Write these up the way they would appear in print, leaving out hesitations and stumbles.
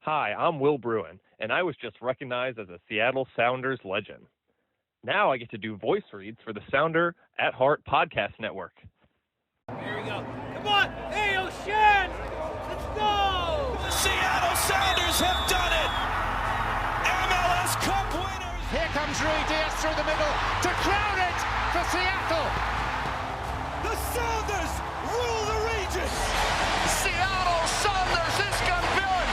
Hi, I'm Will Bruin, and I was just recognized as a Seattle Sounders legend. Now I get to do voice reads for the Sounder at Heart Podcast Network. Here we go. Come on! Hey, O'Shan! Let's go! The Seattle Sounders have done it! MLS Cup winners! Here comes Rui Diaz through the middle to crown it for Seattle! The Sounders rule the region! Seattle Sounders is campeón!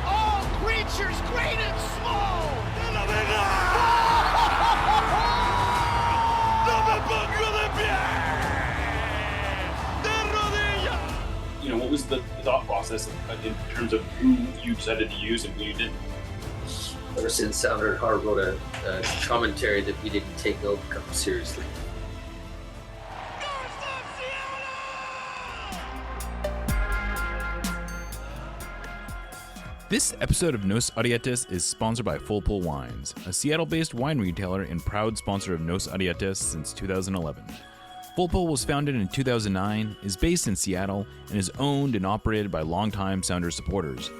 All creatures great and small! ¡De la Vega! ¡No me pongo de pie! ¡De rodillas! You know, what was the thought process in terms of who you decided to use and who you didn't? Ever since Sounder at Heart wrote a commentary that we didn't take Gold Cup seriously. This episode of Nos Arietes is sponsored by Full Pull Wines, a Seattle-based wine retailer and proud sponsor of Nos Arietes since 2011. Full Pull was founded in 2009, is based in Seattle, and is owned and operated by longtime Sounders supporters.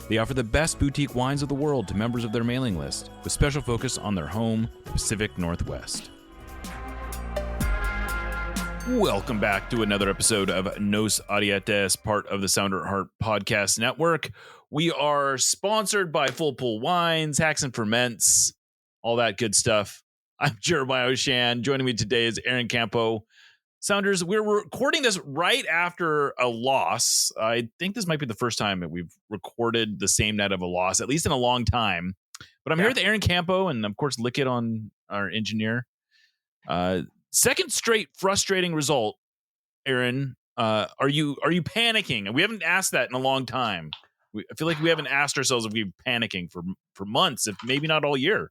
They offer the best boutique wines of the world to members of their mailing list, with special focus on their home, the Pacific Northwest. Welcome back to another episode of Nos Arietes, part of the Sounder at Heart Podcast Network. We are sponsored by Full Pull Wines, Hacks and Ferments, all that good stuff. I'm Jeremiah O'Shan. Joining me today is Aaron Campo. Sounders, we're recording this right after a loss. I think this might be the first time that we've recorded the same night of a loss, at least in a long time. But I'm here with Aaron Campo and, of course, Lickett on our engineer. Second straight frustrating result, Aaron. Are you panicking? We haven't asked that in a long time. I feel like we haven't asked ourselves if we're panicking for months, if maybe not all year.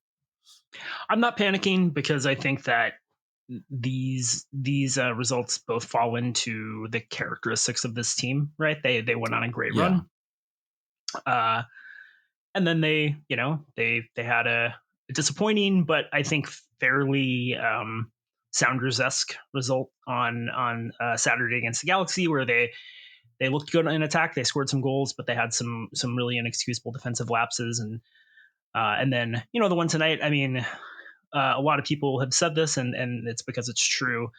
I'm not panicking because I think that these results both fall into the characteristics of this team, right? They went on a great run. And then they had a disappointing, but I think fairly Sounders-esque result on Saturday against the Galaxy, where they looked good in attack. They scored some goals, but they had some really inexcusable defensive lapses. And then, the one tonight, I mean, a lot of people have said this, and it's because it's true.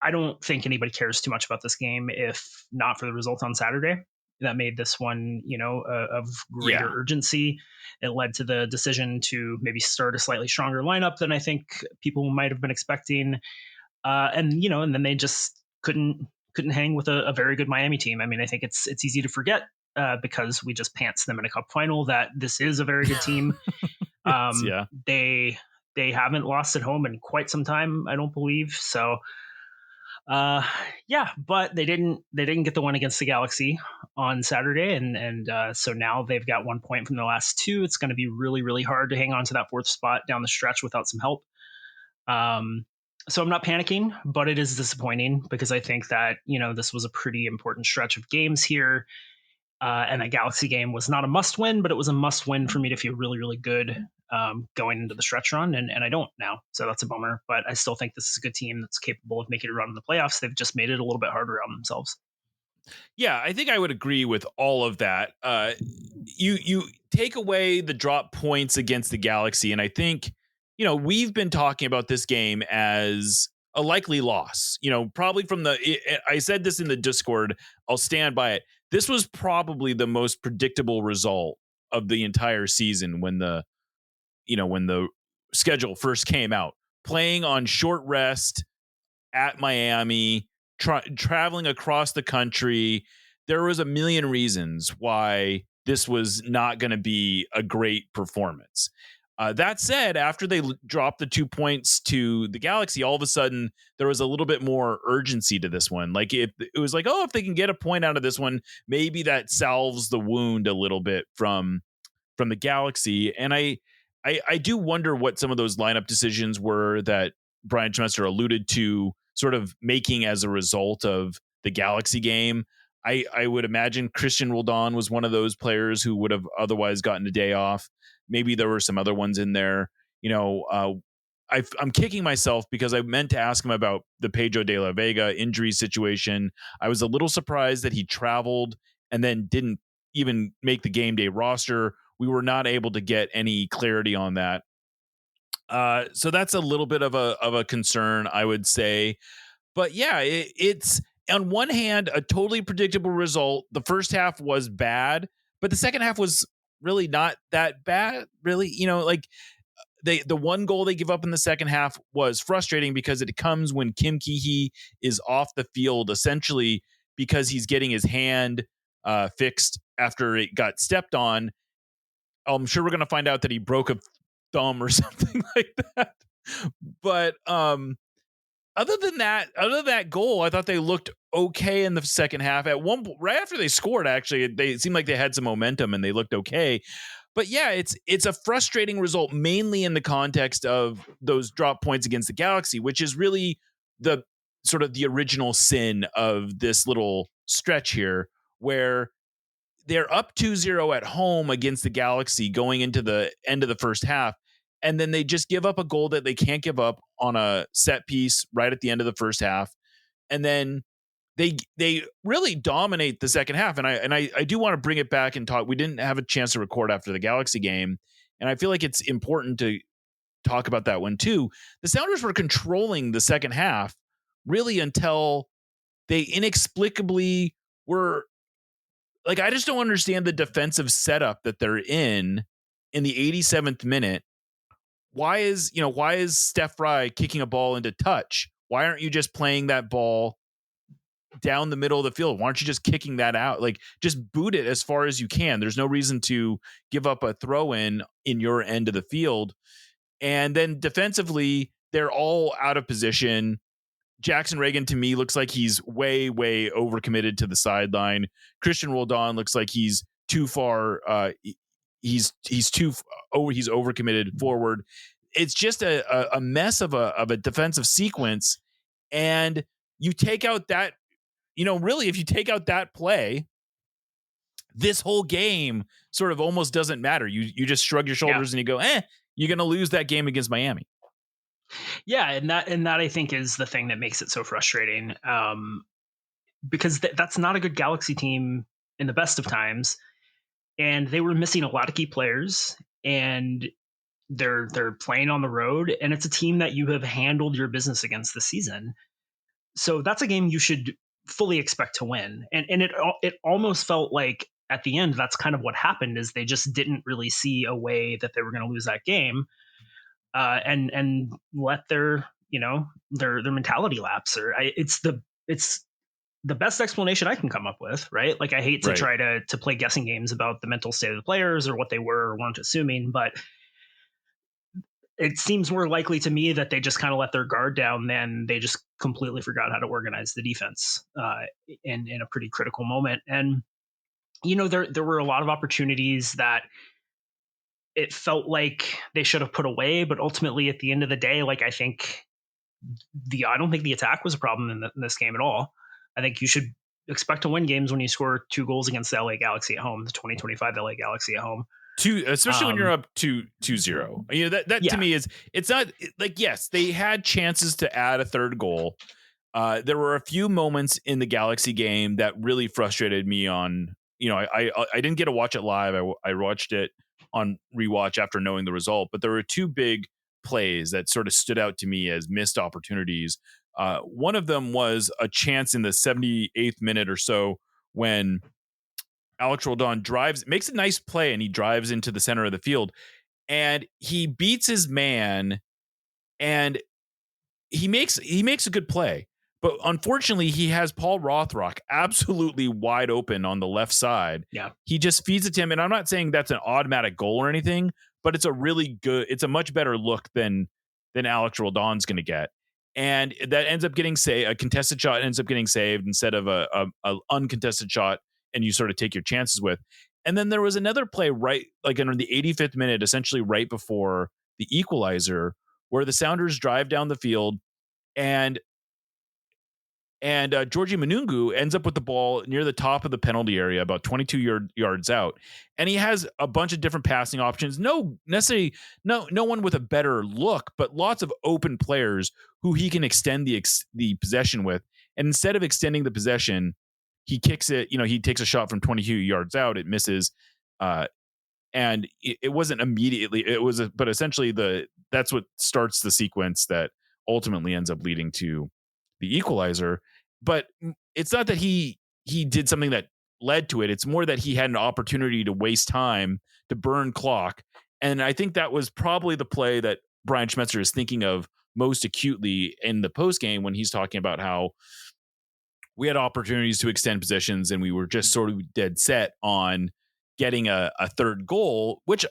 I don't think anybody cares too much about this game if not for the result on Saturday. That made this one, of greater urgency. It led to the decision to maybe start a slightly stronger lineup than I think people might have been expecting. And then they just couldn't hang with a very good Miami team. I mean, I think it's easy to forget because we just pantsed them in a cup final that this is a very good team. They haven't lost at home in quite some time, I don't believe. So, but they didn't get the one against the Galaxy on Saturday, and so now they've got 1 point from the last two. It's going to be really, really hard to hang on to that fourth spot down the stretch without some help. So I'm not panicking, but it is disappointing because I think that this was a pretty important stretch of games here. And that Galaxy game was not a must win, but it was a must win for me to feel really, really good going into the stretch run. And I don't now. So that's a bummer. But I still think this is a good team that's capable of making a run in the playoffs. They've just made it a little bit harder on themselves. Yeah, I think I would agree with all of that. You take away the drop points against the Galaxy, and I think, we've been talking about this game as a likely loss. Probably I said this in the Discord, I'll stand by it. This was probably the most predictable result of the entire season when the schedule first came out. Playing on short rest at Miami, traveling across the country. There was a million reasons why this was not going to be a great performance. That said, after they dropped the 2 points to the Galaxy, all of a sudden there was a little bit more urgency to this one. Like it was like, if they can get a point out of this one, maybe that salves the wound a little bit from the Galaxy. And I do wonder what some of those lineup decisions were that Brian Schmetzer alluded to, sort of making as a result of the Galaxy game. I would imagine Christian Roldan was one of those players who would have otherwise gotten a day off. Maybe there were some other ones in there. I'm kicking myself because I meant to ask him about the Pedro de la Vega injury situation. I was a little surprised that he traveled and then didn't even make the game day roster. We were not able to get any clarity on that. So that's a little bit of a concern, I would say. But yeah, it's on one hand a totally predictable result. The first half was bad, but the second half was really not that bad. Really, the one goal they give up in the second half was frustrating because it comes when Kim Keehee is off the field, essentially because he's getting his hand fixed after it got stepped on. I'm sure we're going to find out that he broke a thumb or something like that. But other than that goal, I thought they looked okay in the second half. Right after they scored, actually, it seemed like they had some momentum and they looked okay. But yeah, it's a frustrating result, mainly in the context of those drop points against the Galaxy, which is really the sort of the original sin of this little stretch here, where they're up 2-0 at home against the Galaxy going into the end of the first half, and then they just give up a goal that they can't give up on a set piece right at the end of the first half, and then they really dominate the second half. And I do want to bring it back and talk. We didn't have a chance to record after the Galaxy game, and I feel like it's important to talk about that one too. The Sounders were controlling the second half really until they inexplicably were like, I just don't understand the defensive setup that they're in the 87th minute. Why is Steph Fry kicking a ball into touch? Why aren't you just playing that ball down the middle of the field? Why aren't you just kicking that out? Like, just boot it as far as you can. There's no reason to give up a throw in your end of the field. And then defensively, they're all out of position. Jackson Reagan, to me, looks like he's way, way overcommitted to the sideline. Christian Roldan looks like he's too far. He's overcommitted forward. It's just a mess of a defensive sequence. And you take out that, really, if you take out that play, this whole game sort of almost doesn't matter. You just shrug your shoulders and you go, you're going to lose that game against Miami. Yeah, and that I think is the thing that makes it so frustrating, because that's not a good Galaxy team in the best of times, and they were missing a lot of key players, and they're playing on the road, and it's a team that you have handled your business against this season. So that's a game you should fully expect to win, and it almost felt like at the end that's kind of what happened, is they just didn't really see a way that they were going to lose that game. And let their mentality lapse. It's the best explanation I can come up with, right? Like, I hate to try to play guessing games about the mental state of the players or what they were or weren't assuming, but it seems more likely to me that they just kind of let their guard down than they just completely forgot how to organize the defense in a pretty critical moment. And there were a lot of opportunities that it felt like they should have put away, but ultimately at the end of the day, like, I don't think the attack was a problem in this game at all. I think you should expect to win games when you score 2 goals against the LA Galaxy at home, the 2025 LA Galaxy at home. Especially when you're up 2-0. That to me is, it's not like, yes, they had chances to add a third goal. There were a few moments in the Galaxy game that really frustrated me on, I didn't get to watch it live. I watched it on rewatch after knowing the result, but there were 2 big plays that sort of stood out to me as missed opportunities. One of them was a chance in the 78th minute or so when Alex Roldan makes a nice play, and he drives into the center of the field, and he beats his man, and he makes a good play. But unfortunately, he has Paul Rothrock absolutely wide open on the left side. Yeah. He just feeds it to him. And I'm not saying that's an automatic goal or anything, but it's a much better look than Alex Roldan's going to get. And that ends up getting a contested shot ends up getting saved instead of a uncontested shot, and you sort of take your chances with. And then there was another play right, like in the 85th minute, essentially right before the equalizer, where the Sounders drive down the field, and And Georgie Manungu ends up with the ball near the top of the penalty area, about 22 yards out. And he has a bunch of different passing options. No one with a better look, but lots of open players who he can extend the possession with. And instead of extending the possession, he kicks it. He takes a shot from 22 yards out. It misses. And it wasn't immediately. But essentially that's what starts the sequence that ultimately ends up leading to the equalizer. But it's not that he did something that led to it. It's more that he had an opportunity to waste time, to burn clock. And I think that was probably the play that Brian Schmetzer is thinking of most acutely in the post game, when he's talking about how we had opportunities to extend possessions and we were just sort of dead set on getting a third goal, which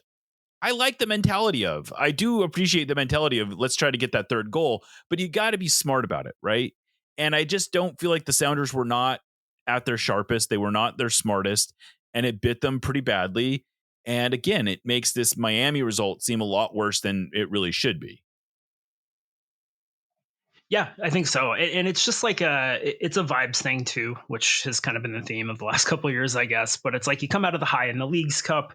I like the mentality of. I do appreciate the mentality of let's try to get that third goal, but you got to be smart about it, right? And I just don't feel like the Sounders were not at their sharpest. They were not their smartest, and it bit them pretty badly. And again, it makes this Miami result seem a lot worse than it really should be. Yeah, I think so. And it's just like it's a vibes thing too, which has kind of been the theme of the last couple of years, I guess. But it's like you come out of the high in the Leagues Cup,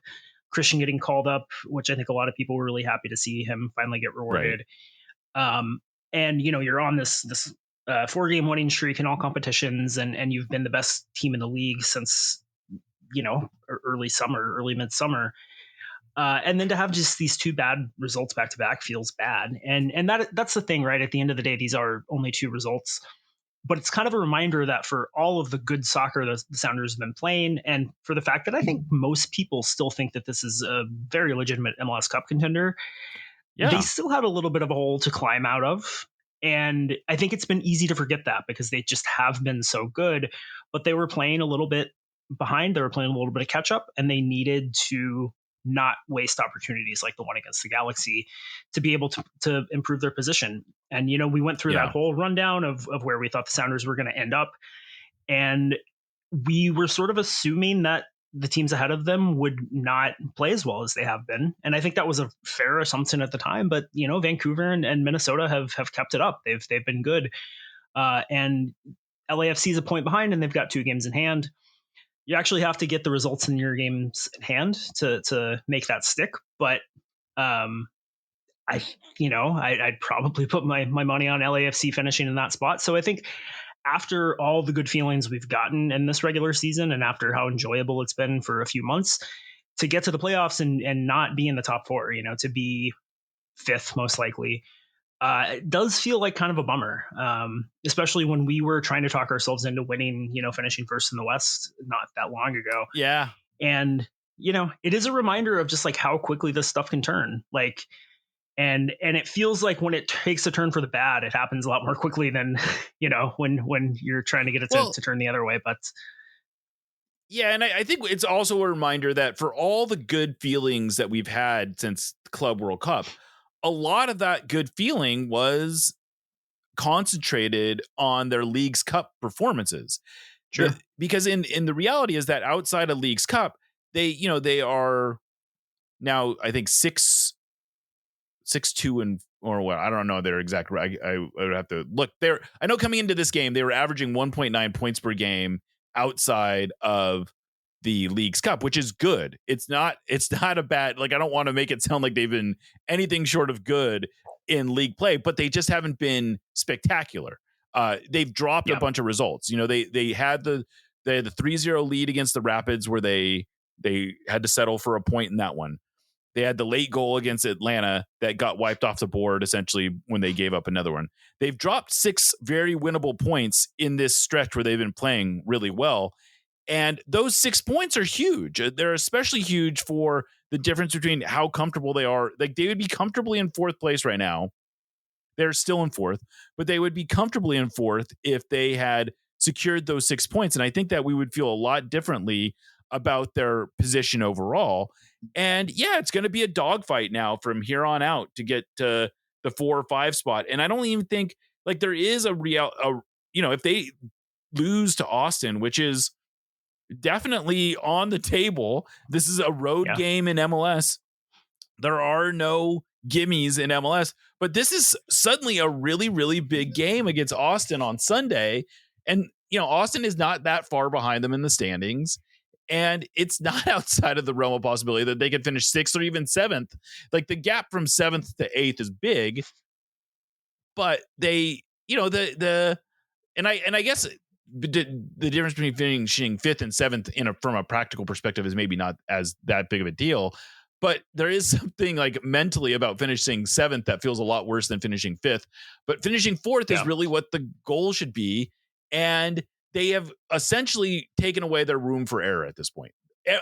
Christian getting called up, which I think a lot of people were really happy to see him finally get rewarded. Right. And you're on this 4-game winning streak in all competitions, and you've been the best team in the league since early midsummer. And then to have just these two bad results back to back feels bad. And that's the thing, right? At the end of the day, these are only 2 results, but it's kind of a reminder that for all of the good soccer the Sounders have been playing, and for the fact that I think most people still think that this is a very legitimate MLS Cup contender, they still have a little bit of a hole to climb out of. And I think it's been easy to forget that because they just have been so good, but they were playing a little bit behind. They were playing a little bit of catch up, and they needed to not waste opportunities like the one against the Galaxy to be able to improve their position. And, we went through that whole rundown of where we thought the Sounders were going to end up. And we were sort of assuming that the teams ahead of them would not play as well as they have been. And I think that was a fair assumption at the time, but Vancouver and Minnesota have kept it up. They've been good. And LAFC is a point behind, and they've got 2 games in hand. You actually have to get the results in your games in hand to make that stick. But I'd probably put my money on LAFC finishing in that spot. So I think after all the good feelings we've gotten in this regular season, and after how enjoyable it's been for a few months, to get to the playoffs and not be in the top 4, to be 5th most likely, it does feel like kind of a bummer, especially when we were trying to talk ourselves into winning, finishing first in the West not that long ago. Yeah. And, it is a reminder of just like how quickly this stuff can turn. Like, and it feels like when it takes a turn for the bad, it happens a lot more quickly than, when you're trying to get it to turn the other way. But yeah, and I think it's also a reminder that for all the good feelings that we've had since the Club World Cup, a lot of that good feeling was concentrated on their Leagues Cup performances. Sure. Because in the reality is that outside of Leagues Cup, they are now, I think 6-2 and or what, I don't know their exact. I would have to look there. I know coming into this game, they were averaging 1.9 points per game outside of the Leagues Cup, which is good. It's not a bad, like, I don't want to make it sound like they've been anything short of good in league play, but they just haven't been spectacular. They've dropped a bunch of results. They had the 3-0 lead against the Rapids where they had to settle for a point in that one. They had the late goal against Atlanta that got wiped off the board essentially when they gave up another one. They've dropped 6 very winnable points in this stretch where they've been playing really well. And those 6 points are huge. They're especially huge for the difference between how comfortable they are. Like, they would be comfortably in 4th place right now. They're still in 4th, but they would be comfortably in 4th if they had secured those 6 points. And I think that we would feel a lot differently about their position overall. And yeah, it's going to be a dogfight now from here on out to get to the 4 or 5 spot. And I don't even think like there is if they lose to Austin, which is definitely on the table, this is a road game in MLS. There are no gimmies in MLS, but this is suddenly a really, really big game against Austin on Sunday. And, Austin is not that far behind them in the standings. And it's not outside of the realm of possibility that they could finish 6th or even 7th. Like, the gap from 7th to 8th is big, but they, and I guess the difference between finishing 5th and 7th from a practical perspective is maybe not as that big of a deal. But there is something like mentally about finishing 7th that feels a lot worse than finishing 5th. But finishing 4th is really what the goal should be. And they have essentially taken away their room for error at this point.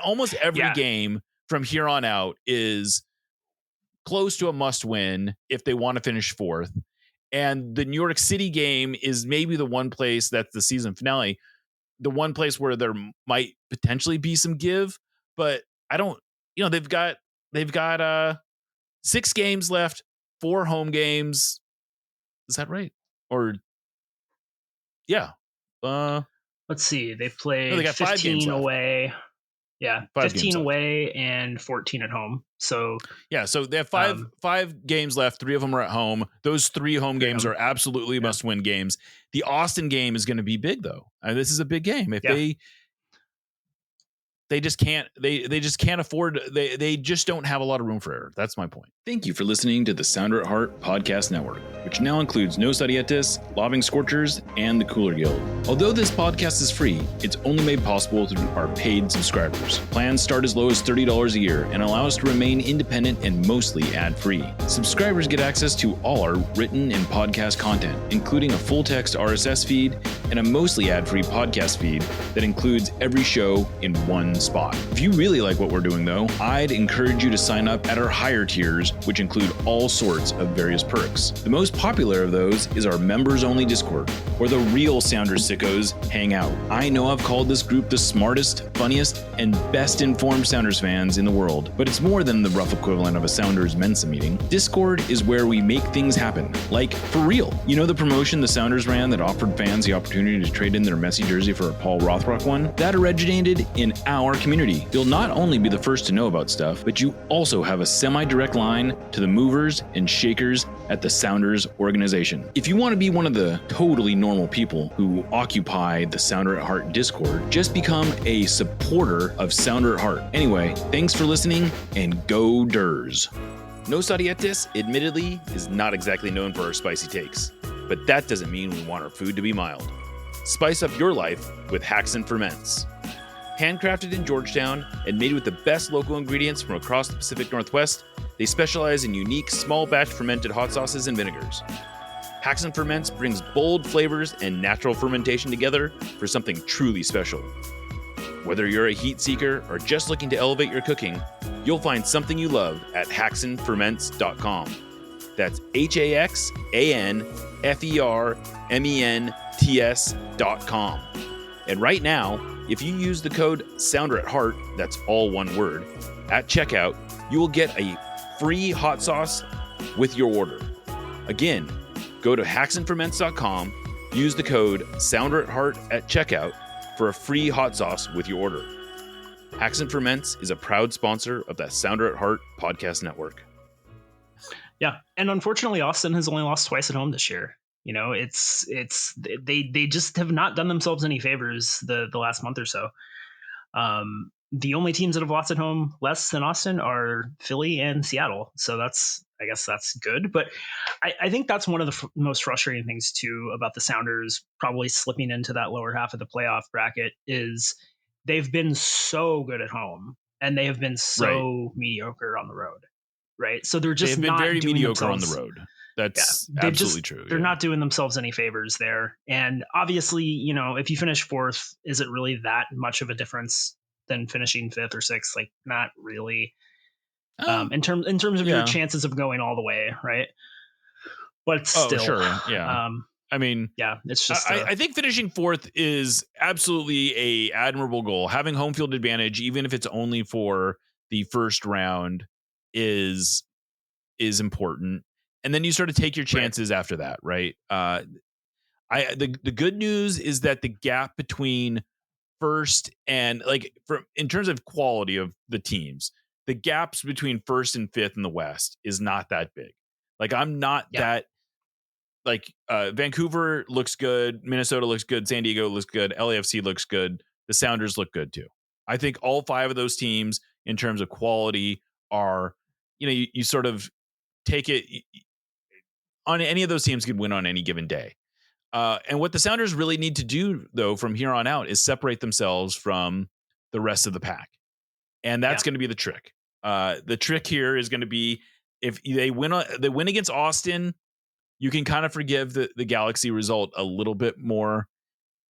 Almost every game from here on out is close to a must win if they want to finish 4th. And the New York City game is maybe the one place that's the season finale, the one place where there might potentially be some give. But I don't, they've got 6 games left, 4 home games. Is that right? Or yeah. Let's see. They played they got 5 games away. Yeah, 15 away and 14 at home. So so they have 5 games left. 3 of them are at home. Those 3 home games are absolutely must-win games. The Austin game is going to be big, though. This is a big game. If they just can't. They just can't afford. They just don't have a lot of room for error. That's my point. Thank you for listening to the Sounder at Heart Podcast Network, which now includes Nos Arietes, Lobbing Scorchers, and the Cooler Guild. Although this podcast is free, it's only made possible through our paid subscribers. Plans start as low as $30 a year and allow us to remain independent and mostly ad-free. Subscribers get access to all our written and podcast content, including a full-text RSS feed and a mostly ad-free podcast feed that includes every show in one spot. If you really like what we're doing, though, I'd encourage you to sign up at our higher tiers, which include all sorts of various perks. The most popular of those is our members-only Discord, where the real Sounders sickos hang out. I know I've called this group the smartest, funniest, and best-informed Sounders fans in the world, but it's more than the rough equivalent of a Sounders Mensa meeting. Discord is where we make things happen, like for real. You know the promotion the Sounders ran that offered fans the opportunity to trade in their Messi jersey for a Paul Rothrock one? That originated in our community. You'll not only be the first to know about stuff, but you also have a semi-direct line to the movers and shakers at the Sounders organization. If you want to be one of the totally normal people who occupy the Sounder at Heart Discord, just become a supporter of Sounder at Heart. Anyway, thanks for listening, and go Durs. Nos Arietes, admittedly, is not exactly known for our spicy takes, but that doesn't mean we want our food to be mild. Spice up your life with Haxon Ferments. Handcrafted in Georgetown and made with the best local ingredients from across the Pacific Northwest, they specialize in unique small batch fermented hot sauces and vinegars. Haxon Ferments brings bold flavors and natural fermentation together for something truly special. Whether you're a heat seeker or just looking to elevate your cooking, you'll find something you love at haxonferments.com. That's HAXANFERMENTS.com. And right now, if you use the code SOUNDERATHEART, that's all one word, at checkout, you will get a free hot sauce with your order. Again, go to haxonferments.com, use the code SOUNDERATHEART at checkout for a free hot sauce with your order. Haxon Ferments is a proud sponsor of the Sounder at Heart Podcast Network. Yeah, and unfortunately, Austin has only lost twice at home this year. You know, they just have not done themselves any favors the last month or so. The only teams that have lost at home less than Austin are Philly and Seattle. So I guess that's good. But I think that's one of the most frustrating things too about the Sounders probably slipping into that lower half of the playoff bracket is they've been so good at home and they have been so mediocre on the road. Right. So they've been not very mediocre on the road. That's absolutely true. They're not doing themselves any favors there. And obviously, you know, if you finish 4th, is it really that much of a difference than finishing 5th or 6th? Like, not really. In terms of your chances of going all the way, right? But still, sure, yeah. I mean, yeah, it's just. I think finishing 4th is absolutely a admirable goal. Having home field advantage, even if it's only for the first round, is important. And then you sort of take your chances after that, right? The good news is that the gap between first and in terms of quality of the teams, the gaps between 1st and 5th in the West is not that big. Like I'm not that like Vancouver looks good, Minnesota looks good, San Diego looks good, LAFC looks good. The Sounders look good too. I think all 5 of those teams in terms of quality are, you sort of take it on any of those teams could win on any given day. And what the Sounders really need to do though, from here on out is separate themselves from the rest of the pack. And that's going to be the trick. The trick here is going to be if they win against Austin, you can kind of forgive the Galaxy result a little bit more.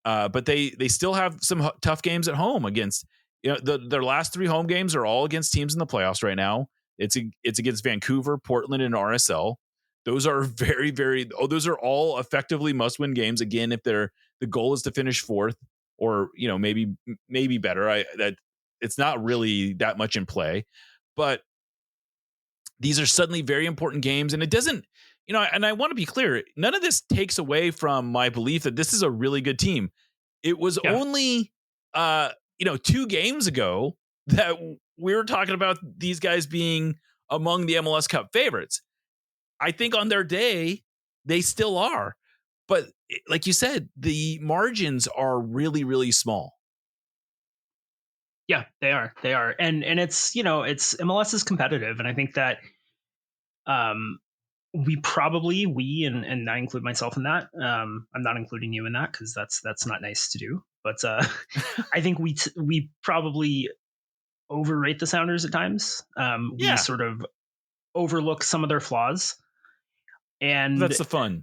But they still have some tough games at home against, their last 3 home games are all against teams in the playoffs right now. It's against Vancouver, Portland, and RSL. Those are very, very, those are all effectively must-win games. Again, if the goal is to finish 4th or, maybe better, that it's not really that much in play, but these are suddenly very important games. And it doesn't, and I want to be clear, none of this takes away from my belief that this is a really good team. It was only, 2 games ago that we were talking about these guys being among the MLS Cup favorites. I think on their day, they still are. But like you said, the margins are really, really small. Yeah, they are. They are. And it's, it's MLS is competitive. And I think that we and I include myself in that. I'm not including you in that because that's not nice to do. But I think we probably overrate the Sounders at times. We sort of overlook some of their flaws. And that's the fun.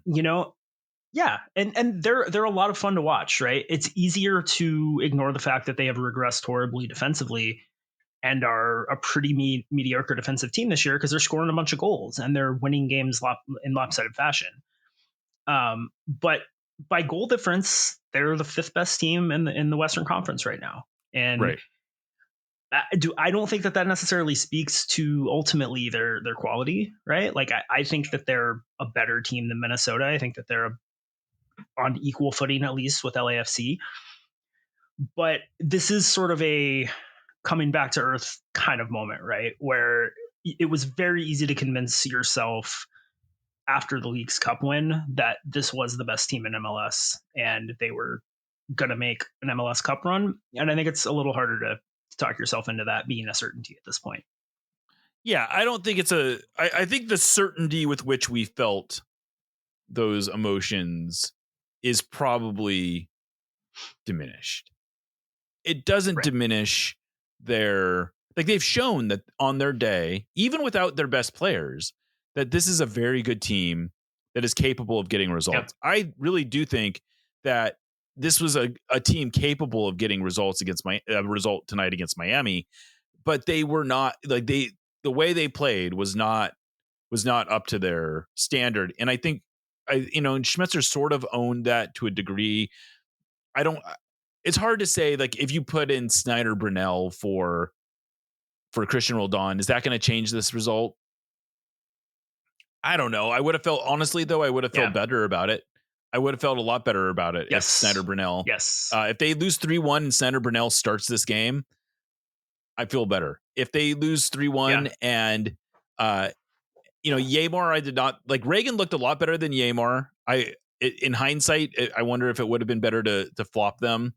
Yeah, and they're a lot of fun to watch, right? It's easier to ignore the fact that they have regressed horribly defensively and are a pretty mediocre defensive team this year because they're scoring a bunch of goals and they're winning games in lopsided fashion. But by goal difference, they're the 5th best team in the Western Conference right now. And right. I don't think that necessarily speaks to ultimately their quality, right? Like I think that they're a better team than Minnesota. I think that they're on equal footing, at least with LAFC. But this is sort of a coming back to earth kind of moment, right? Where it was very easy to convince yourself after the Leagues Cup win that this was the best team in MLS and they were going to make an MLS Cup run. And I think it's a little harder to talk yourself into that being a certainty at this point. Yeah, I don't think I think the certainty with which we felt those emotions is probably diminished. It doesn't diminish they've shown that on their day, even without their best players, that this is a very good team that is capable of getting results. Yep. I really do think that this was a team capable of getting results against result tonight against Miami, but they were not the way they played was not up to their standard. And I think and Schmetzer sort of owned that to a degree. It's hard to say, like, if you put in Snyder Brunell for Christian Roldan, is that going to change this result? I don't know. I would have felt, honestly, though, better about it. I would have felt a lot better about it if Snyder Brunell. Yes. If they lose 3-1 and Snyder Brunell starts this game, I feel better. If they lose 3-1 and, Yeimar, I did not like. Reagan looked a lot better than Yeimar. In hindsight, I wonder if it would have been better to flop them.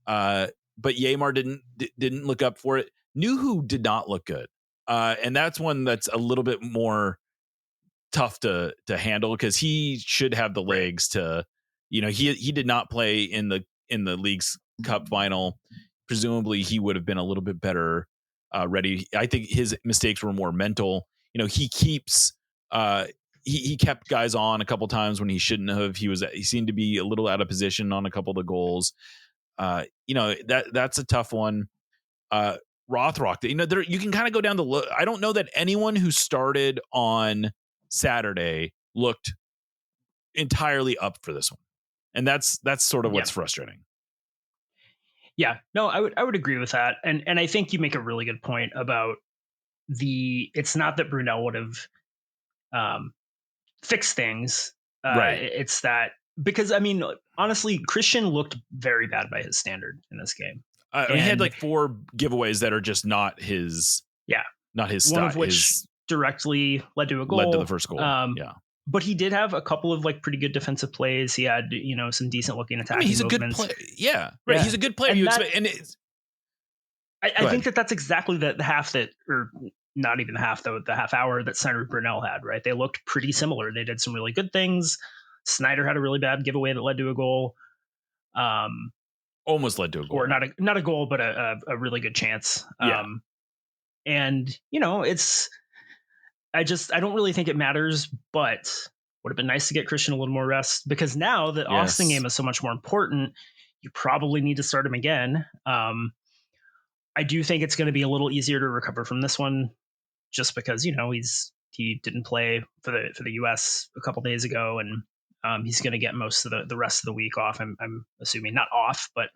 But Yeimar didn't look up for it. Nuhu did not look good. And that's one that's a little bit more tough to handle because he should have the legs to, he did not play in the Leagues Cup final. Presumably he would have been a little bit better ready. I think his mistakes were more mental. He keeps he kept guys on a couple times when he shouldn't have. He seemed to be a little out of position on a couple of the goals. That's a tough one. Rothrock, you can kind of go down the I don't know that anyone who started on Saturday looked entirely up for this one. And that's sort of what's frustrating. Yeah, no, I would agree with that. And I think you make a really good point about it's not that Brunell would have fixed things. Right. It's that because, honestly, Christian looked very bad by his standard in this game. He had like 4 giveaways that are just not his. Yeah. Not his style. One of which directly led to a goal. Led to the first goal. But he did have a couple of like pretty good defensive plays. He had, some decent looking attacking. I mean, he's a movements. good player. Yeah, right. Yeah. He's a good player. And I think that's exactly the half that, or not even the half, though, the half hour that Snyder and Brunell had, right? They looked pretty similar. They did some really good things. Snyder had a really bad giveaway that led to a goal. Almost led to a goal. Or not a goal, but a really good chance. Yeah. And, I don't really think it matters, but would have been nice to get Christian a little more rest, because now the Austin game is so much more important. You probably need to start him again. I do think it's going to be a little easier to recover from this one, just because he didn't play for the US a couple days ago, and he's going to get most of the rest of the week off. I'm assuming not off, but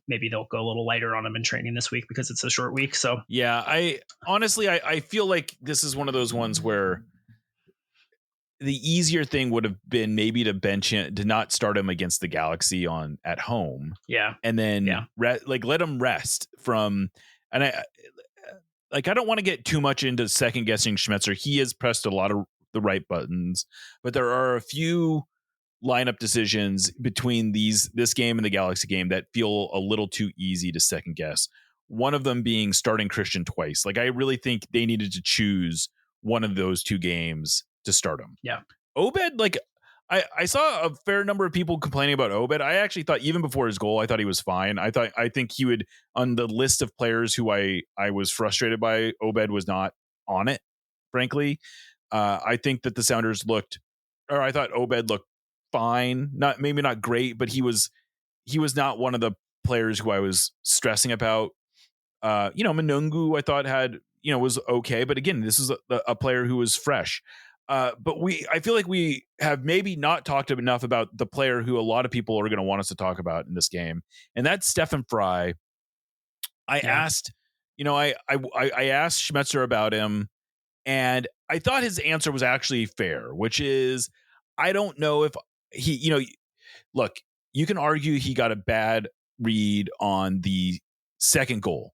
maybe they'll go a little lighter on him in training this week because it's a short week. So yeah, I honestly feel like this is one of those ones where the easier thing would have been maybe to bench him, to not start him against the Galaxy at home. Yeah. And then let him rest from, and I don't want to get too much into second guessing Schmetzer. He has pressed a lot of the right buttons, but there are a few lineup decisions between this game and the Galaxy game that feel a little too easy to second guess. One of them being starting Christian twice. Like, I really think they needed to choose one of those two games to start him. Yeah. Obed, like, I saw a fair number of people complaining about Obed. I actually thought even before his goal, I thought he was fine. I think he would, on the list of players who I was frustrated by, Obed was not on it, frankly. I think that the Sounders I thought Obed looked fine. Maybe not great, but he was not one of the players who I was stressing about. Manungu, I thought was okay, but again, this is a player who was fresh. But I feel like we have maybe not talked enough about the player who a lot of people are going to want us to talk about in this game, and that's Stefan Frei. I asked Schmetzer about him, and I thought his answer was actually fair, which is, I don't know if he, look, you can argue he got a bad read on the second goal,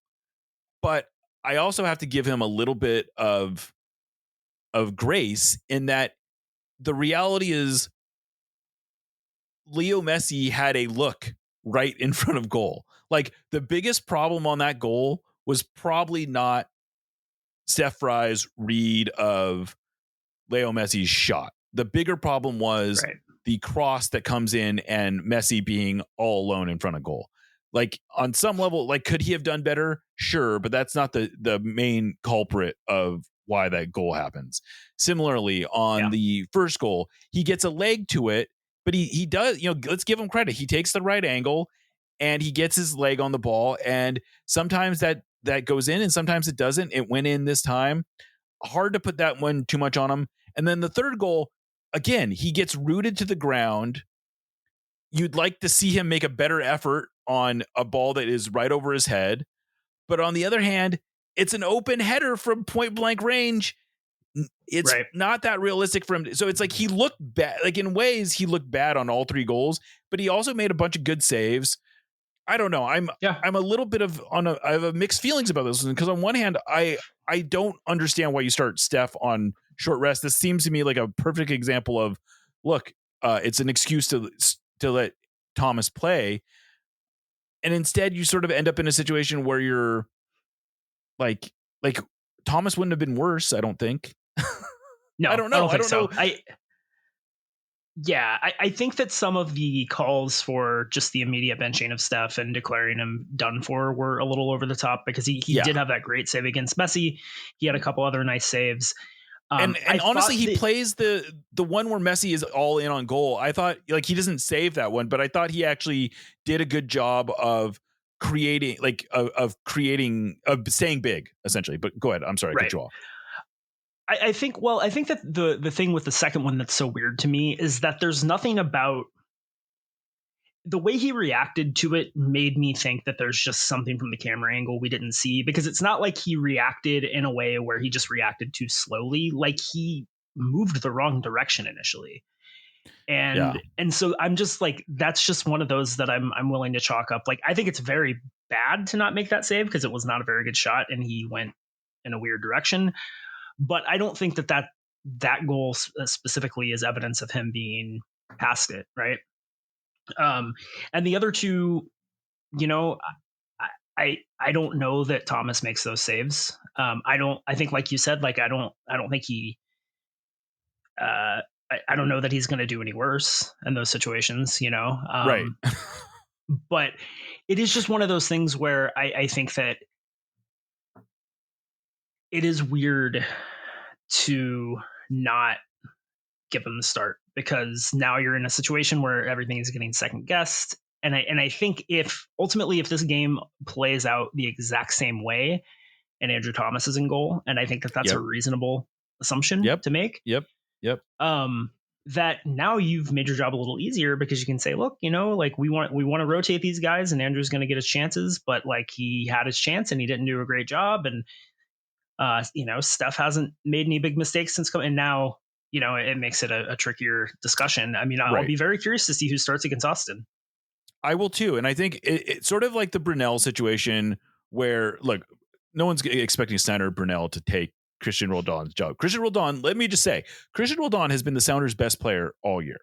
but I also have to give him a little bit of grace in that the reality is Leo Messi had a look right in front of goal. Like, the biggest problem on that goal was probably not Steph Frei's read of Leo Messi's shot. The bigger problem was the cross that comes in and Messi being all alone in front of goal. Like, on some level, like, could he have done better? Sure, but that's not the main culprit of why that goal happens. Similarly, on the first goal, he gets a leg to it, but he does, let's give him credit. He takes the right angle and he gets his leg on the ball, and sometimes that goes in and sometimes it doesn't. It went in this time. Hard to put that one too much on him. And then the third goal, again, he gets rooted to the ground. You'd like to see him make a better effort on a ball that is right over his head. But on the other hand, it's an open header from point blank range. It's not that realistic for him. So it's like he looked bad. Like, in ways, he looked bad on all three goals, but he also made a bunch of good saves. I don't know. I'm a little bit I have mixed feelings about this one, because on one hand, I don't understand why you start Steph on short rest. This seems to me like a perfect example of, look, it's an excuse to let Thomas play. And instead you sort of end up in a situation where you're like Thomas wouldn't have been worse, I don't think. No, I don't know. I don't know. I think that some of the calls for just the immediate benching of Steph and declaring him done for were a little over the top, because he did have that great save against Messi. He had a couple other nice saves. And honestly, he plays the one where Messi is all in on goal. I thought, like, he doesn't save that one, but I thought he actually did a good job of creating, of staying big, essentially. But go ahead. I'm sorry, I cut you off. I think that the thing with the second one that's so weird to me is that there's nothing about the way he reacted to it made me think that there's just something from the camera angle we didn't see, because it's not like he reacted in a way where he just reacted too slowly. Like, he moved the wrong direction initially. And so I'm just like, that's just one of those that I'm willing to chalk up. Like, I think it's very bad to not make that save, because it was not a very good shot and he went in a weird direction. But I don't think that that goal specifically is evidence of him being past it, right? And the other two, you know, I don't know that Thomas makes those saves. I think, like you said, like I don't think he. I don't know that he's going to do any worse in those situations, you know. Right. But it is just one of those things where I think that it is weird to not give him the start, because now you're in a situation where everything is getting second guessed. And I think if this game plays out the exact same way and Andrew Thomas is in goal, and I think that that's a reasonable assumption to make. Yep. That now you've made your job a little easier, because you can say, look, you know, like we want to rotate these guys, and Andrew's going to get his chances, but like he had his chance and he didn't do a great job. And, you know, Steph hasn't made any big mistakes since coming. And now, you know, it makes it a trickier discussion. I mean, I'll be very curious to see who starts against Austin. I will too. And I think it's sort of like the Brunel situation where, look, no one's expecting Snyder Brunel to take Christian Roldan's job. Christian Roldan, let me just say, Christian Roldan has been the Sounders' best player all year.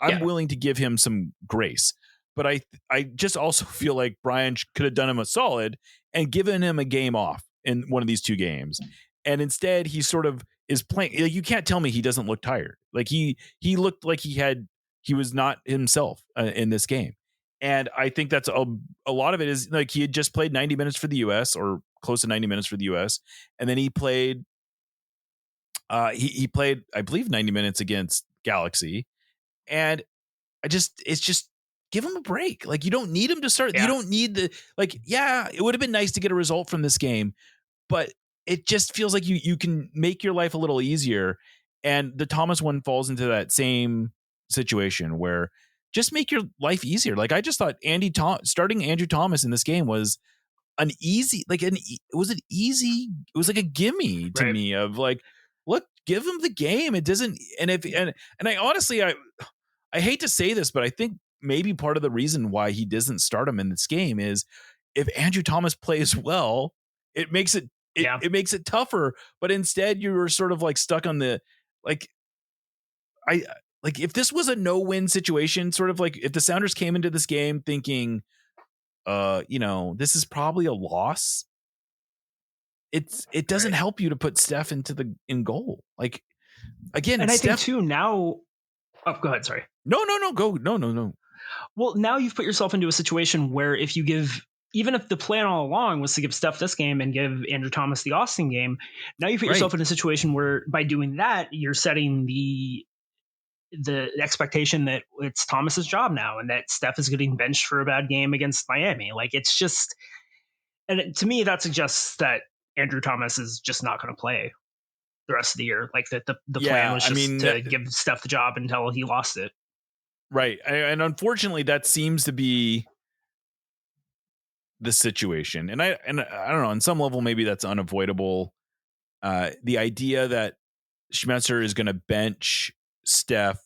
I'm willing to give him some grace, but I just also feel like Brian could have done him a solid and given him a game off in one of these two games. And instead he sort of is playing. You can't tell me he doesn't look tired. Like he looked like he was not himself in this game. And I think that's a lot of it is like he had just played 90 minutes for the US, or close to 90 minutes for the US. And then he played, he played, I believe, 90 minutes against Galaxy. And it's just give him a break. Like, you don't need him to start. Yeah. You don't need it would have been nice to get a result from this game, but it just feels like you can make your life a little easier. And the Thomas one falls into that same situation where just make your life easier. Like, I just thought starting Andrew Thomas in this game was it was like a gimme to me of like, look, give him the game. It doesn't, and I honestly, I hate to say this, but I think maybe part of the reason why he doesn't start him in this game is if Andrew Thomas plays well, it makes it tougher. But instead, you're sort of like stuck on the if this was a no-win situation, sort of like if the Sounders came into this game thinking, you know, this is probably a loss, it doesn't help you to put Steph in goal. Like, again, and I think too now. Oh, go ahead. Sorry. No. Go. No. Well, now you've put yourself into a situation where if you even if the plan all along was to give Steph this game and give Andrew Thomas the Austin game, now you put yourself in a situation where by doing that, you're setting the expectation that it's Thomas's job now and that Steph is getting benched for a bad game against Miami. Like, it's just, and to me, that suggests that Andrew Thomas is just not going to play the rest of the year. Like, that the plan was just to give Steph the job until he lost it. Right. And unfortunately that seems to be the situation. And I don't know, on some level, maybe that's unavoidable. The idea that Schmetzer is going to bench Steph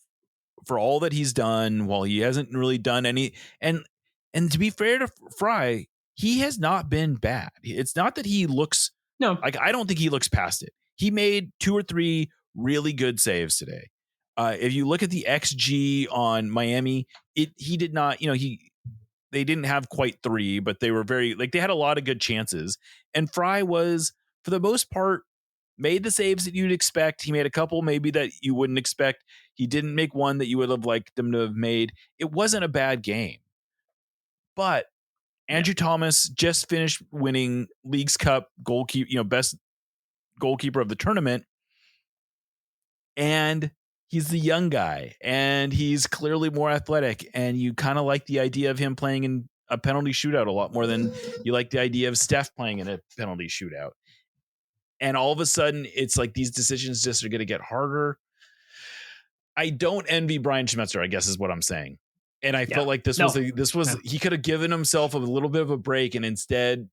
for all that he's done while he hasn't really done any, and to be fair to Fry, he has not been bad. It's not that he looks I don't think he looks past it. He made 2 or 3 really good saves today. If you look at the XG on Miami, he did not, you know, they didn't have quite 3, but they were very, like, they had a lot of good chances. And Fry was, for the most part, made the saves that you'd expect. He made a couple maybe that you wouldn't expect. He didn't make one that you would have liked them to have made. It wasn't a bad game. But Andrew Thomas just finished winning Leagues Cup goalkeeper, you know, best goalkeeper of the tournament. And he's the young guy, and he's clearly more athletic, and you kind of like the idea of him playing in a penalty shootout a lot more than you like the idea of Steph playing in a penalty shootout. And all of a sudden, it's like these decisions just are going to get harder. I don't envy Brian Schmetzer, I guess is what I'm saying. And I felt like he could have given himself a little bit of a break, and instead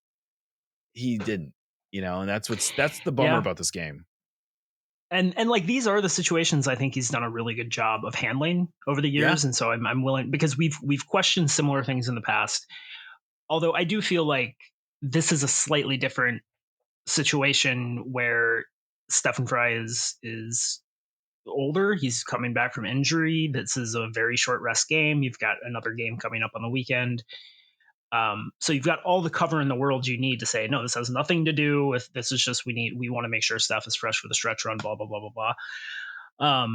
he didn't, you know, and that's the bummer about this game. And like, these are the situations I think he's done a really good job of handling over the years. And so I'm willing, because we've questioned similar things in the past. Although I do feel like this is a slightly different situation where Stephen Fry is older. He's coming back from injury. This is a very short rest game. You've got another game coming up on the weekend. So you've got all the cover in the world you need to say, no, this has nothing to do with, this is just, we want to make sure Steph is fresh for the stretch run, blah, blah, blah, blah, blah.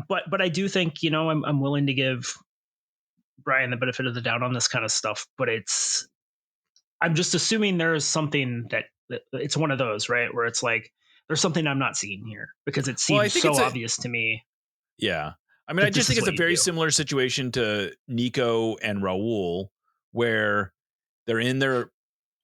But I do think, I'm willing to give Brian the benefit of the doubt on this kind of stuff, but I'm just assuming there is something that it's one of those, right? Where it's like, there's something I'm not seeing here because it seems so obvious to me. Yeah. I mean, I just think it's a very similar situation to Nico and Raul, where they're in their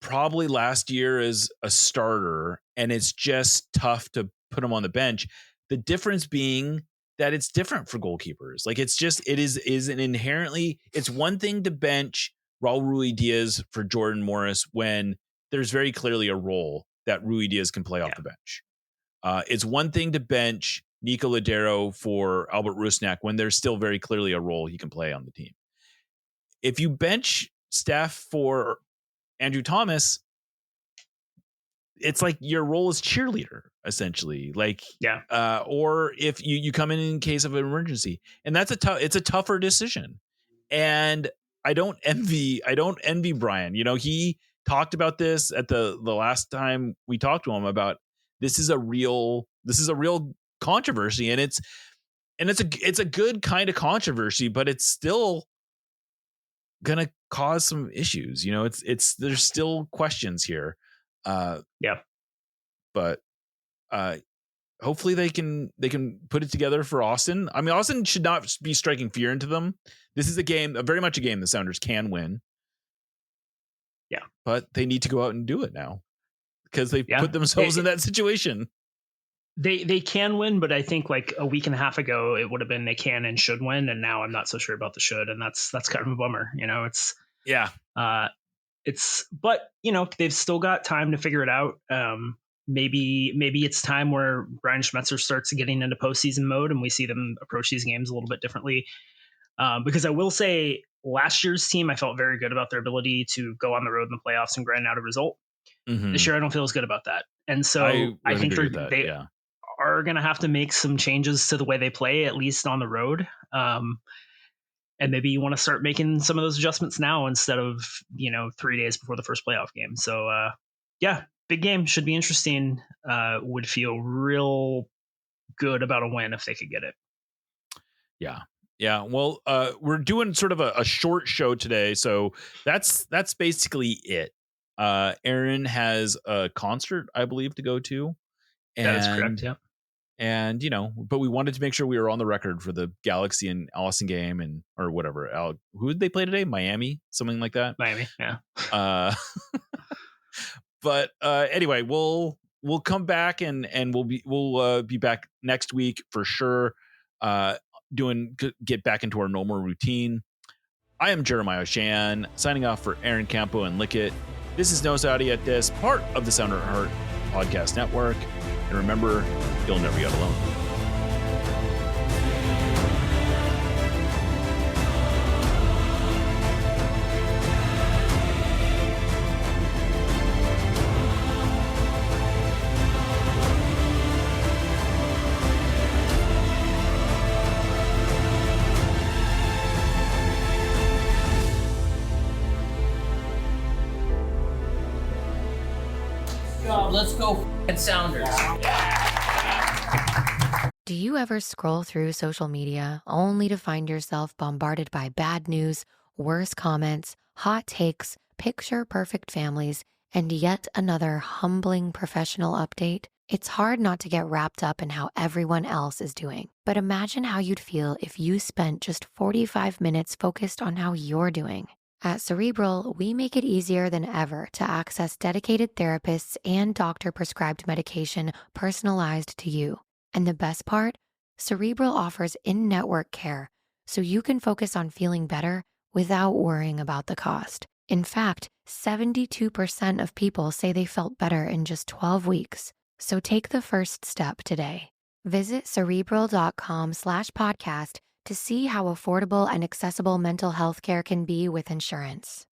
probably last year as a starter, and it's just tough to put them on the bench. The difference being that it's different for goalkeepers. Like, it is an inherently, it's one thing to bench Raul Ruidiaz for Jordan Morris when there's very clearly a role that Ruidiaz can play off the bench. It's one thing to bench Nico Lodeiro for Albert Rusnak when there's still very clearly a role he can play on the team. If you bench Steph for Andrew Thomas, it's like your role is cheerleader, essentially. Like, or if you come in case of an emergency, and that's it's a tougher decision. And I don't envy Brian. He talked about this at the last time we talked to him about this is a real controversy, and it's a good kind of controversy, but it's still gonna cause some issues. There's still questions here. But hopefully they can put it together for Austin. I mean, Austin should not be striking fear into them. This is very much a game the Sounders can win. Yeah, but they need to go out and do it now because they put themselves in that situation. They can win, but I think like a week and a half ago it would have been they can and should win, and now I'm not so sure about the should, and that's kind of a bummer. But they've still got time to figure it out. Maybe it's time where Brian Schmetzer starts getting into postseason mode and we see them approach these games a little bit differently. Because I will say last year's team, I felt very good about their ability to go on the road in the playoffs and grind out a result. Mm-hmm. This year, I don't feel as good about that. And so I think they are going to have to make some changes to the way they play, at least on the road. And maybe you want to start making some of those adjustments now instead of, 3 days before the first playoff game. So, big game, should be interesting. Would feel real good about a win if they could get it. Yeah. Well, we're doing sort of a short show today, so that's basically it. Aaron has a concert, I believe, to go to. That is correct. Yeah. And, but we wanted to make sure we were on the record for the Galaxy and Austin game or whatever. Who did they play today? Miami, something like that. Miami. Yeah. But anyway, we'll come back and we'll be back next week for sure. Get back into our normal routine. I am Jeremiah Oshan, signing off for Aaron Campo and Lickett. This is No Audiates, part of the Sounder Heart Podcast Network. And remember, you'll never get alone. Let's go f***ing Sounders. Do you ever scroll through social media only to find yourself bombarded by bad news, worse comments, hot takes, picture-perfect families, and yet another humbling professional update? It's hard not to get wrapped up in how everyone else is doing. But imagine how you'd feel if you spent just 45 minutes focused on how you're doing. At Cerebral, we make it easier than ever to access dedicated therapists and doctor-prescribed medication personalized to you. And the best part? Cerebral offers in-network care, so you can focus on feeling better without worrying about the cost. In fact, 72% of people say they felt better in just 12 weeks. So take the first step today. Visit Cerebral.com/podcast to see how affordable and accessible mental health care can be with insurance.